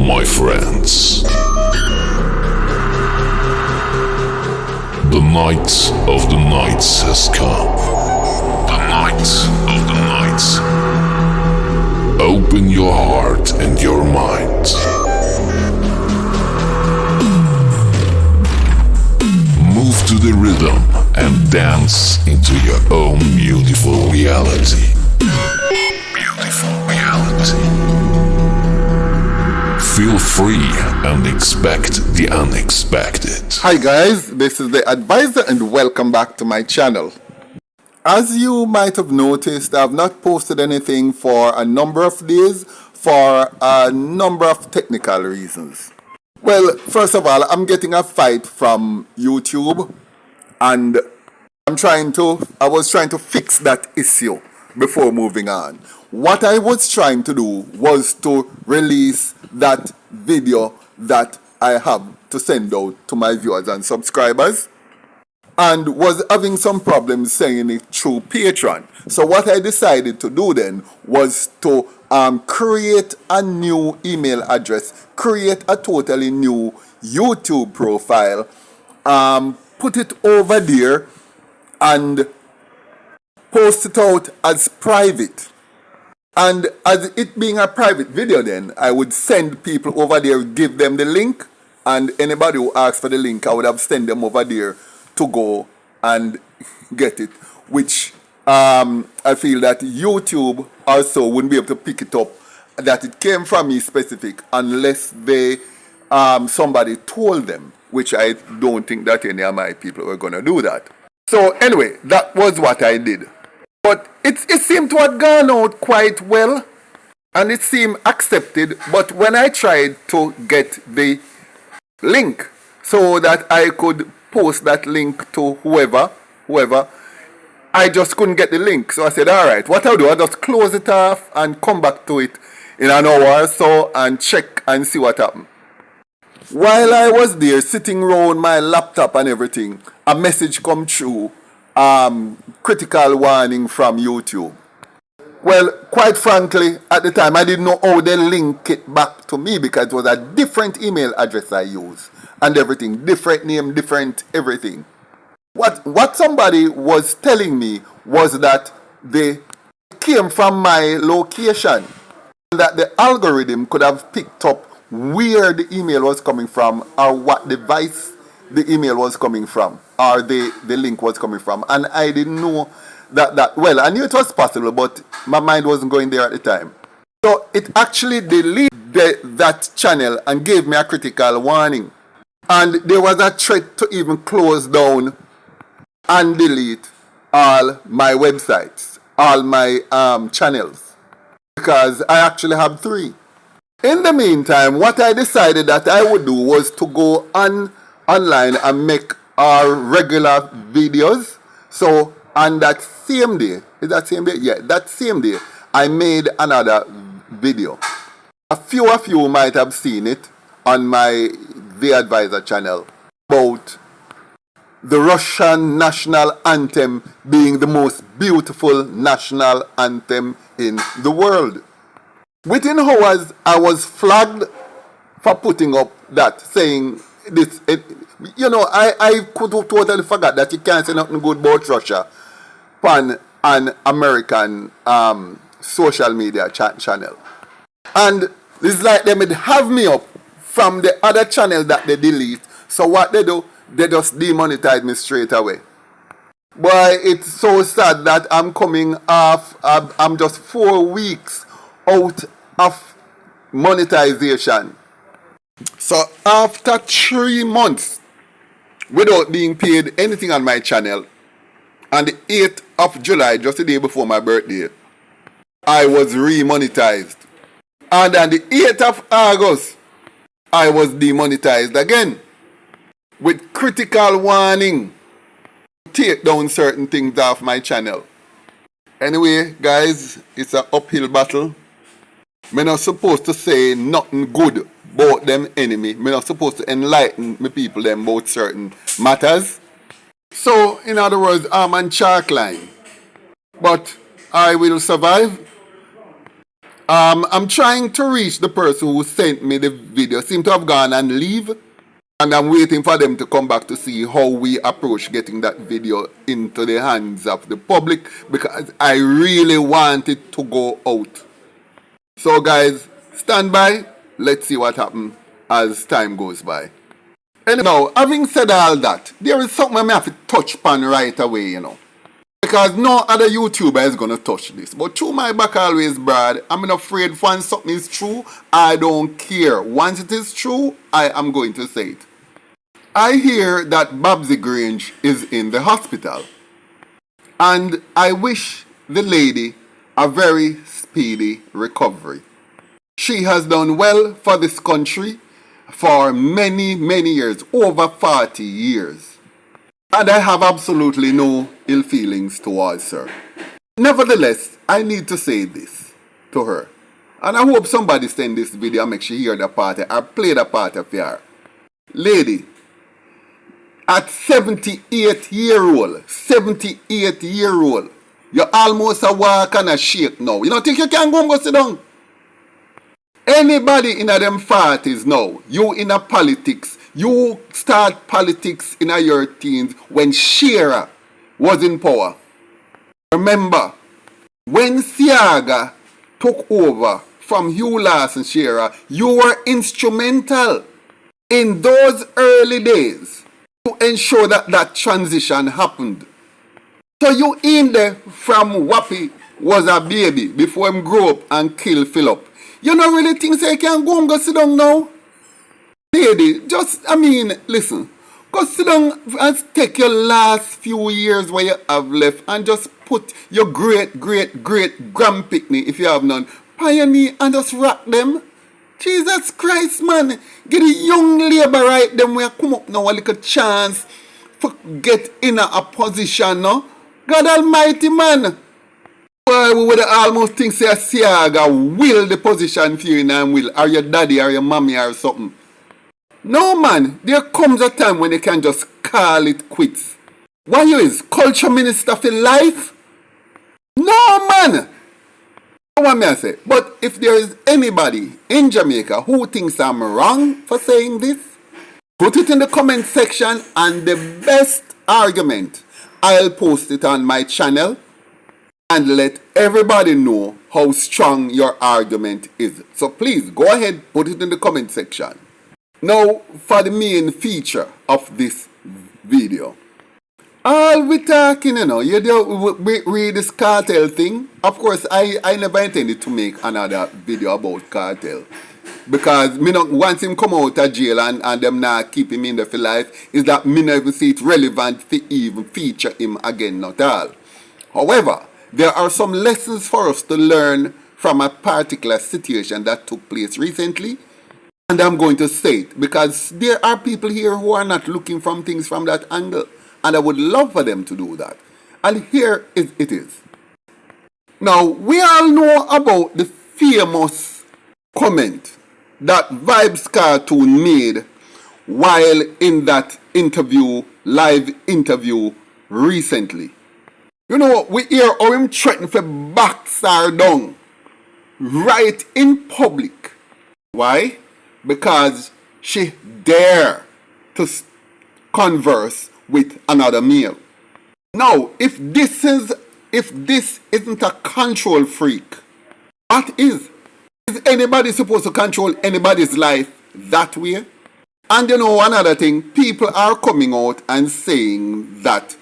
my friends. The night of the nights has come. The night of the nights. Open your heart and your mind. Move to the rhythm and dance into your own beautiful reality. Beautiful reality. Feel free and expect the unexpected. Hi guys, this is the advisor and welcome back to my channel. As you might have noticed, I have not posted anything for a number of days for a number of technical reasons. Well, first of all, I'm getting a fight from YouTube and I was trying to fix that issue before moving on. What I was trying to do was to release that video that I have to send out to my viewers and subscribers, and was having some problems sending it through Patreon. So what I decided to do then was to create a new email address, create a totally new YouTube profile, put it over there and post it out as private. And as it being a private video then, I would send people over there, give them the link, and anybody who asks for the link, I would have sent them over there to go and get it, which I feel that YouTube also wouldn't be able to pick it up, that it came from me specific, unless they somebody told them, which I don't think that any of my people were going to do that. So anyway, that was what I did. But it seemed to have gone out quite well, and it seemed accepted. But when I tried to get the link so that I could post that link to whoever, I just couldn't get the link. So I said, all right, what I'll do, I'll just close it off and come back to it in an hour or so and check and see what happened. While I was there sitting around my laptop and everything, a message come through, critical warning from YouTube. Well, quite frankly, at the time I didn't know how they link it back to me, because it was a different email address I used and everything, different name, different everything. What somebody was telling me was that they came from my location, that the algorithm could have picked up where the email was coming from, or what device the email was coming from, or the link was coming from. And I didn't know that well. I knew it was possible, but my mind wasn't going there at the time. So it actually deleted that channel and gave me a critical warning. And there was a threat to even close down and delete all my websites, all my channels, because I actually have 3. In the meantime, what I decided that I would do was to go online and make our regular videos. So on that same day, is that same day? Yeah, that same day, I made another video. A few of you might have seen it on my The Advisor channel about the Russian national anthem being the most beautiful national anthem in the world. Within hours, I was flagged for putting up that, saying this. I could have totally forgot that you can't say nothing good about Russia on an American social media channel. And it's like they would have me up from the other channel that they delete. So what they do, they just demonetize me straight away. Boy, it's so sad that I'm coming off, I'm just 4 weeks out of monetization. So after 3 months without being paid anything on my channel, on the 8th of July, just the day before my birthday, I was remonetized. And on the 8th of August, I was demonetized again, with critical warning to take down certain things off my channel. Anyway, guys, it's an uphill battle. I'm not supposed to say nothing good about them enemy. I'm not supposed to enlighten my people them about certain matters. So, in other words, I'm on chalk line. But I will survive. I'm trying to reach the person who sent me the video. Seem to have gone and leave. And I'm waiting for them to come back to see how we approach getting that video into the hands of the public, because I really want it to go out. So guys, stand by. Let's see what happens as time goes by. And now, having said all that, there is something I have to touch upon right away, you know. Because no other YouTuber is going to touch this. But through my back always, Brad, I'm not afraid once something is true, I don't care. Once it is true, I am going to say it. I hear that Babsy Grange is in the hospital. And I wish the lady a very speedy recovery. She has done well for this country for many, many years, over 40 years. And I have absolutely no ill feelings towards her. Nevertheless, I need to say this to her. And I hope somebody send this video and make she hear the part or play the part of her. Lady, at 78-year-old, you're almost a walk and a shake now. You don't think you can go and go sit down? Anybody in them 40s now, you in a politics, you start politics in your teens when Shearer was in power. Remember, when Siaga took over from Hugh Lawson Shearer, you were instrumental in those early days to ensure that that transition happened. So you in there from Wappy was a baby before him grew up and kill Philip. You don't really think so you can go and go sit down now? Lady, listen. Go sit down and take your last few years where you have left and just put your great grandpicnic, if you have none, pioneer and just rock them. Jesus Christ, man. Get the young labor right them where come up now a little chance for get in a position now. God Almighty, man. Well, we would almost think say Siaga will the position for you and will, or your daddy or your mommy or something. No, man, there comes a time when you can just call it quits. Why you is culture minister for life? No, man. What may I say? But if there is anybody in Jamaica who thinks I'm wrong for saying this, put it in the comment section, and the best argument, I'll post it on my channel and let everybody know how strong your argument is. So please go ahead, put it in the comment section. Now for the main feature of this video. All we talking, you know, you do read this Cartel thing. Of course, I never intended to make another video about Cartel. Because me not, once him come out of jail and them not keep him in there for life, is that me never see it relevant to even feature him again, not all. However, there are some lessons for us to learn from a particular situation that took place recently. And I'm going to say it because there are people here who are not looking from things from that angle. And I would love for them to do that. And here it is. Now, we all know about the famous comment that Vybz Kartel made while in that interview, live interview recently. You know, we hear how him threaten for box her down right in public. Why? Because she dare to converse with another male. Now, if this isn't a control freak, what is? Is anybody supposed to control anybody's life that way? And you know another thing, people are coming out and saying that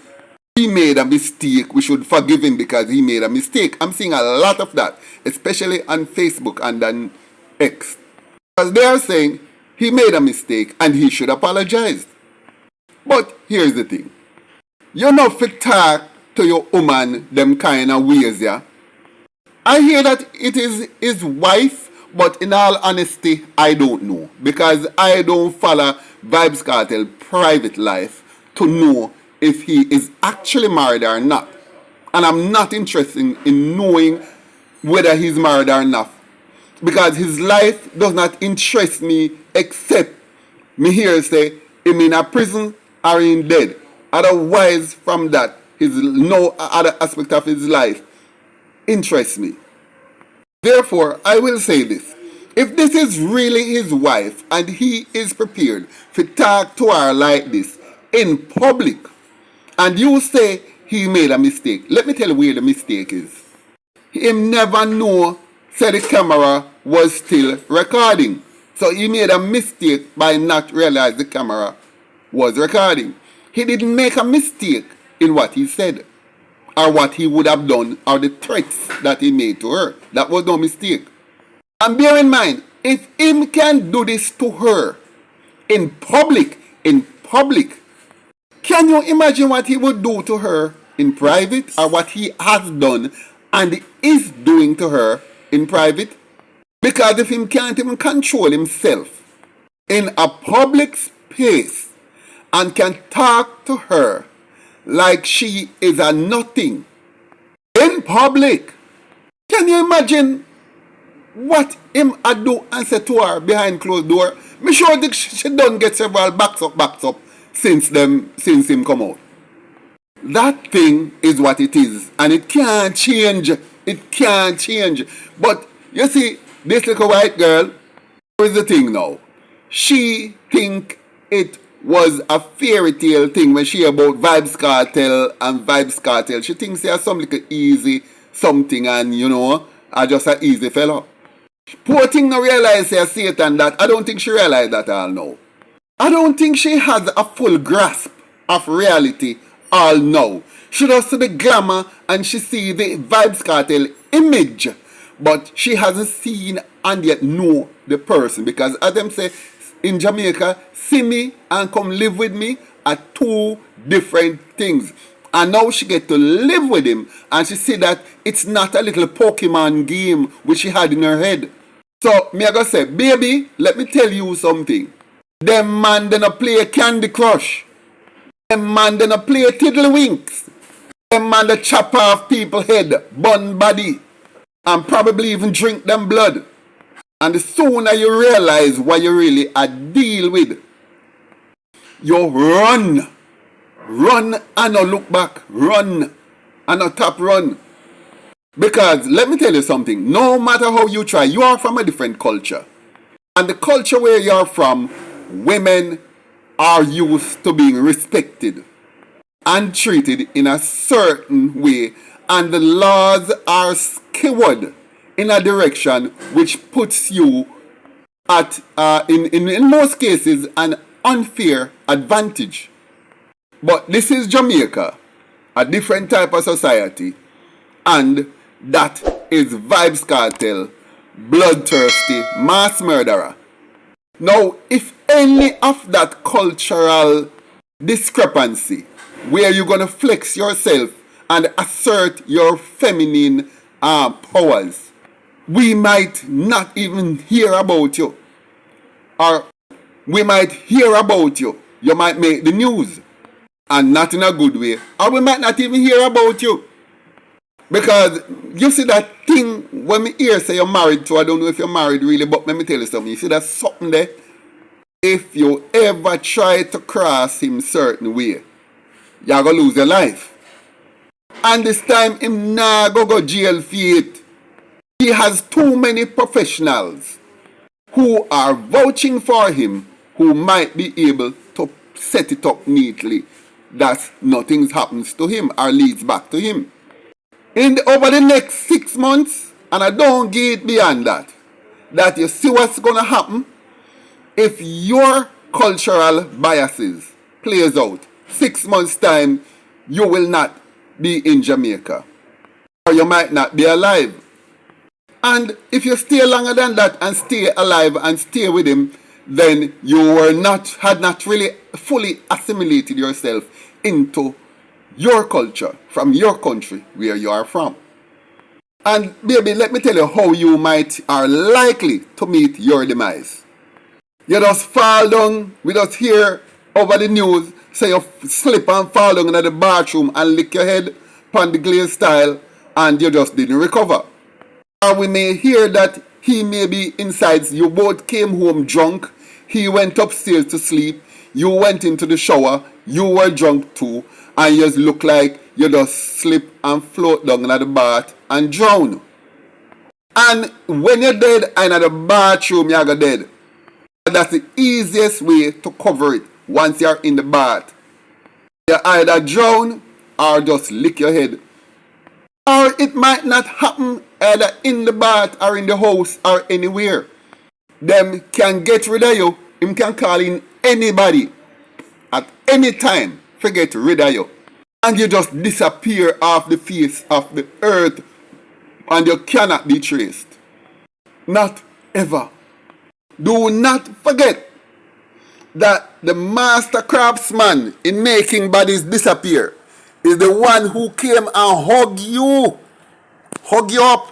he made a mistake, we should forgive him because he made a mistake. I'm seeing a lot of that, especially on Facebook and on X. Because they are saying he made a mistake and he should apologize. But here's the thing. You know if you talk to your woman them kind of ways, yeah? I hear that it is his wife, but in all honesty, I don't know. Because I don't follow Vybz Kartel private life to know if he is actually married or not. And I'm not interested in knowing whether he's married or not. Because his life does not interest me except me hear say him in a prison or in dead. Otherwise from that, his no other aspect of his life interests me. Therefore, I will say this. If this is really his wife and he is prepared to talk to her like this in public, and you say he made a mistake, let me tell you where the mistake is. Him never know say the camera was still recording. So he made a mistake by not realize the camera was recording. He didn't make a mistake in what he said or what he would have done or the threats that he made to her. That was no mistake. And bear in mind, if him can do this to her in public, can you imagine what he would do to her in private or what he has done and is doing to her in private? Because if him can't even control himself in a public space and can talk to her like she is a nothing in public, can you imagine what him a do and say to her behind closed door? Me sure that she done get several backs up since him come out. That thing is what it is, and it can't change. It can't change. But you see, this little white girl, here is the thing now. She think it was a fairy tale thing when she about Vybz Kartel and Vybz Kartel. She thinks they are some little easy something and are just an easy fellow. Poor thing no realize say Satan that. I don't think she realize that all now. I don't think she has a full grasp of reality all now. She does see the glamour and she see the Vybz Kartel image, but she hasn't seen and yet know the person. Because as them say in Jamaica, see me and come live with me are two different things. And now she get to live with him and she see that it's not a little Pokemon game which she had in her head. So me I go say, baby, let me tell you something. Them man they not play Candy Crush. Them man they not play Tiddlywinks. Them man they chop off people's head, bun body, and probably even drink them blood. And the sooner you realize what you really are deal with, you run. Run and not look back. Run and not tap run. Because let me tell you something. No matter how you try, you are from a different culture. And the culture where you are from, women are used to being respected and treated in a certain way. And the laws are skewed in a direction which puts you at, in most cases, an unfair advantage. But this is Jamaica, a different type of society, and that is Vybz Kartel, bloodthirsty mass murderer. Now, if any of that cultural discrepancy, where you're going to flex yourself and assert your feminine powers, we might not even hear about you. Or we might hear about you. You might make the news. And not in a good way. Or we might not even hear about you. Because you see that thing when me hear say you're married to, I don't know if you're married really, but let me tell you something. You see that something there? If you ever try to cross him certain way, you're going to lose your life. And this time him nah go jail for it. He has too many professionals who are vouching for him who might be able to set it up neatly that nothing happens to him or leads back to him. Over the next 6 months, and I don't get beyond that, that you see what's going to happen if your cultural biases plays out. 6 months time, you will not be in Jamaica. Or you might not be alive. And if you stay longer than that and stay alive and stay with him, then you had not really fully assimilated yourself into your culture from your country where you are from. And baby, let me tell you how you are likely to meet your demise. You just fall down, we just hear over the news, say you slip and fall down in the bathroom and lick your head upon the glaze tile and you just didn't recover. Or we may hear that he may be inside, you both came home drunk, he went upstairs to sleep, you went into the shower, you were drunk too, and you look like you just slip and float down in the bath and drown. And when you're dead and in the bathroom, you're go dead. That's the easiest way to cover it once you're in the bath. You either drown or just lick your head. Or it might not happen either in the bath or in the house or anywhere. Them can get rid of you. Him can call in anybody at any time. Forget rid of you. And you just disappear off the face of the earth and you cannot be traced. Not ever. Do not forget that the master craftsman in making bodies disappear is the one who came and hug you up.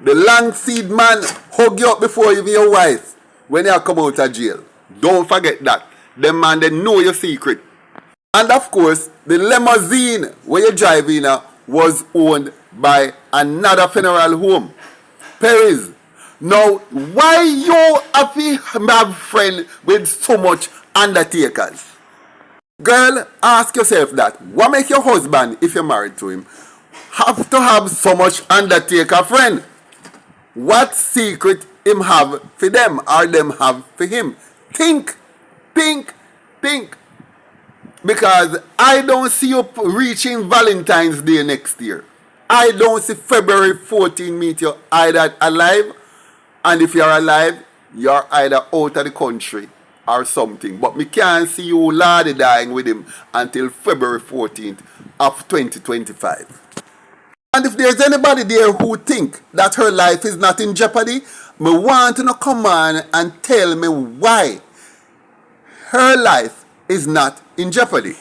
The long seed man hug you up before even your wife when you come out of jail. Don't forget that. The man, they know your secret. And of course, the limousine where you drive in was owned by another funeral home, Perry's. Now, why you have friend with so much undertakers? Girl, ask yourself that. What make your husband, if you're married to him, have to have so much undertaker friend? What secret him have for them or them have for him? Think. Because I don't see you reaching Valentine's Day next year. I don't see February 14 meet you either alive, and if you're alive, you're either out of the country or something. But me can't see you lady dying with him until February 14th of 2025. And if there's anybody there who think that her life is not in jeopardy, me want to come on and tell me why her life is not in jeopardy.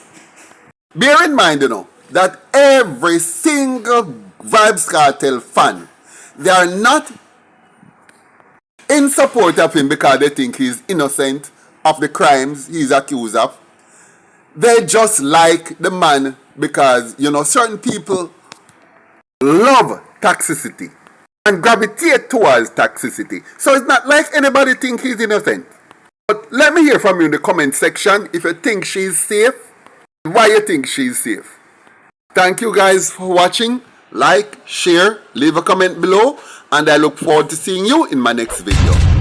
Bear in mind, that every single Vybz Kartel fan, they are not in support of him because they think he's innocent of the crimes he's accused of. They just like the man because, certain people love toxicity and gravitate towards toxicity. So it's not like anybody think he's innocent. But let me hear from you in the comment section if you think she's safe, why you think she's safe. Thank you guys for watching. Like, share, leave a comment below, and I look forward to seeing you in my next video.